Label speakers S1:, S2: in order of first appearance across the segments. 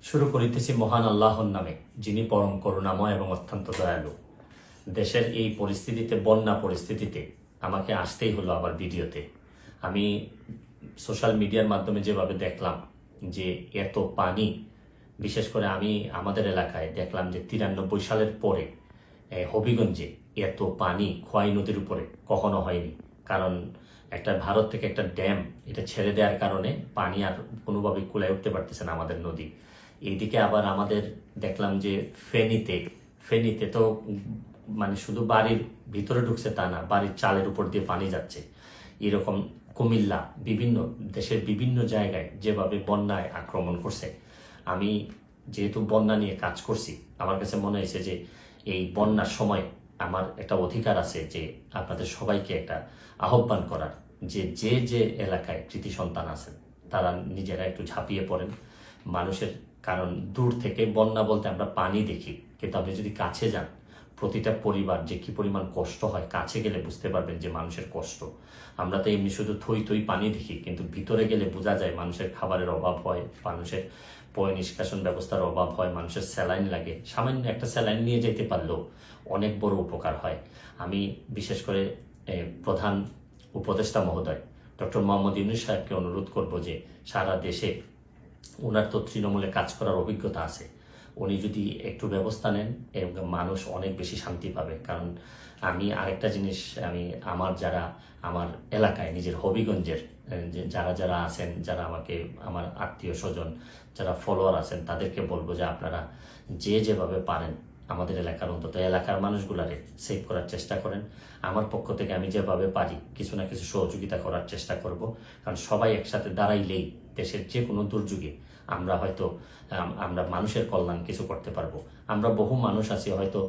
S1: শুরু করিতেছি মহান আল্লাহর নামে, যিনি পরম করুণাময় এবং অত্যন্ত দয়ালু। দেশের এই পরিস্থিতিতে, বন্যা পরিস্থিতিতে আমাকে আসতেই হলো আবার ভিডিওতে। আমি সোশ্যাল মিডিয়ার মাধ্যমে যেভাবে দেখলাম যে এত পানি, বিশেষ করে আমি আমাদের এলাকায় দেখলাম যে 93 সালের পরে হবিগঞ্জে এত পানি খোয়াই নদীর উপরে কখনো হয়নি। কারণ একটা ভারত থেকে একটা ড্যাম এটা ছেড়ে দেওয়ার কারণে পানি আর কোনোভাবে কুলায় উঠতে পারতেছে না আমাদের নদী। এইদিকে আবার আমাদের দেখলাম যে ফেনীতে তো মানে শুধু বাড়ির ভিতরে ঢুকছে তা না, বাড়ির চালের উপর দিয়ে পানি যাচ্ছে। এরকম কুমিল্লা, বিভিন্ন দেশের বিভিন্ন জায়গায় যেভাবে বন্যায় আক্রমণ করছে, আমি যেহেতু বন্যা নিয়ে কাজ করছি, আমার কাছে মনে হয়েছে যে এই বন্যার সময় আমার একটা অধিকার আছে যে আপনাদের সবাইকে একটা আহ্বান করার, যে যে যে এলাকায় কৃতি সন্তান আছেন তারা নিজেরা একটু ঝাঁপিয়ে পড়েন মানুষের। কারণ দূর থেকে বন্যা বলতে আমরা পানি দেখি, কিন্তু আপনি যদি কাছে যান, প্রতিটা পরিবার যে কি পরিমাণ কষ্ট হয়, কাছে গেলে বুঝতে পারবেন যে মানুষের কষ্ট। আমরা তো এমনি শুধু থই থই পানি দেখি, কিন্তু ভিতরে গেলে বোঝা যায় মানুষের খাবারের অভাব হয়, মানুষের পয় নিষ্কাশন ব্যবস্থার অভাব হয়, মানুষের স্যালাইন লাগে। সামান্য একটা স্যালাইন নিয়ে যেতে পারলেও অনেক বড় উপকার হয়। আমি বিশেষ করে প্রধান উপদেষ্টা মহোদয় ডক্টর মোহাম্মদ ইউনূস সাহেবকে অনুরোধ করব যে সারা দেশে, ওনার তো তৃণমূলে কাজ করার অভিজ্ঞতা আছে, উনি যদি একটু ব্যবস্থা নেন এবং মানুষ অনেক বেশি শান্তি পাবে। কারণ আমি আরেকটা জিনিস, আমি আমার এলাকায় নিজের হবিগঞ্জের যারা যারা আছেন, যারা আমাকে, আমার আত্মীয় স্বজন, যারা ফলোয়ার আছেন, তাদেরকে বলবো যে আপনারা যে যেভাবে পারেন আমাদের এলাকার, অন্তত এলাকার মানুষগুলারে সেভ করার চেষ্টা করেন। আমার পক্ষ থেকে আমি যেভাবে পারি কিছু না কিছু সহযোগিতা করার চেষ্টা করব। কারণ সবাই একসাথে দাঁড়াইলেই দেশের যে কোনো দুর্যোগে আমরা মানুষের কল্যাণ কিছু করতে পারবো। আমরা বহু মানুষ আছি, হয়তো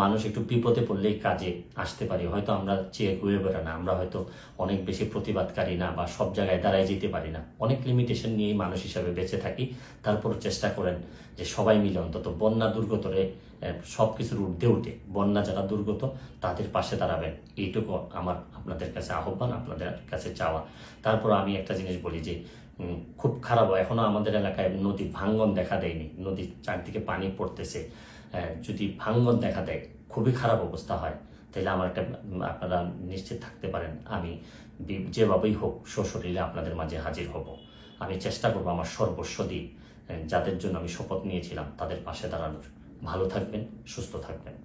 S1: মানুষ একটু বিপদে পড়লেই কাজে আসতে পারি, হয়তো আমরা চেয়ে ঘুরে বেড়া না, আমরা হয়তো অনেক বেশি প্রতিবাদকারী না, বা সব জায়গায় দাঁড়ায় যেতে পারি না, অনেক লিমিটেশন নিয়েই মানুষ হিসাবে বেঁচে থাকি। তারপর চেষ্টা করেন যে সবাই মিলে অন্তত বন্যা দুর্গতরে সব কিছুর ঊর্ধ্বে উঠে বন্যা যারা দুর্গত তাদের পাশে দাঁড়াবেন, এইটুকু আমার আপনাদের কাছে আহ্বান, আপনাদের কাছে চাওয়া। তারপর আমি একটা জিনিস বলি যে খুব খারাপ, এখনো আমাদের এলাকায় নদী ভাঙ্গন দেখা দেয়নি, নদীর চারদিকে পানি পড়তেছে। যদি ভাঙ্গন দেখা দেয়, খুবই খারাপ অবস্থা হয়, তাহলে আমার একটা, আপনারা নিশ্চিত থাকতে পারেন আমি যেভাবেই হোক সশরীরে আপনাদের মাঝে হাজির হব। আমি চেষ্টা করবো আমার সর্বস্ব দিয়ে যাদের জন্য আমি শপথ নিয়েছিলাম তাদের পাশে দাঁড়ানোর। ভালো থাকবেন, সুস্থ থাকবেন।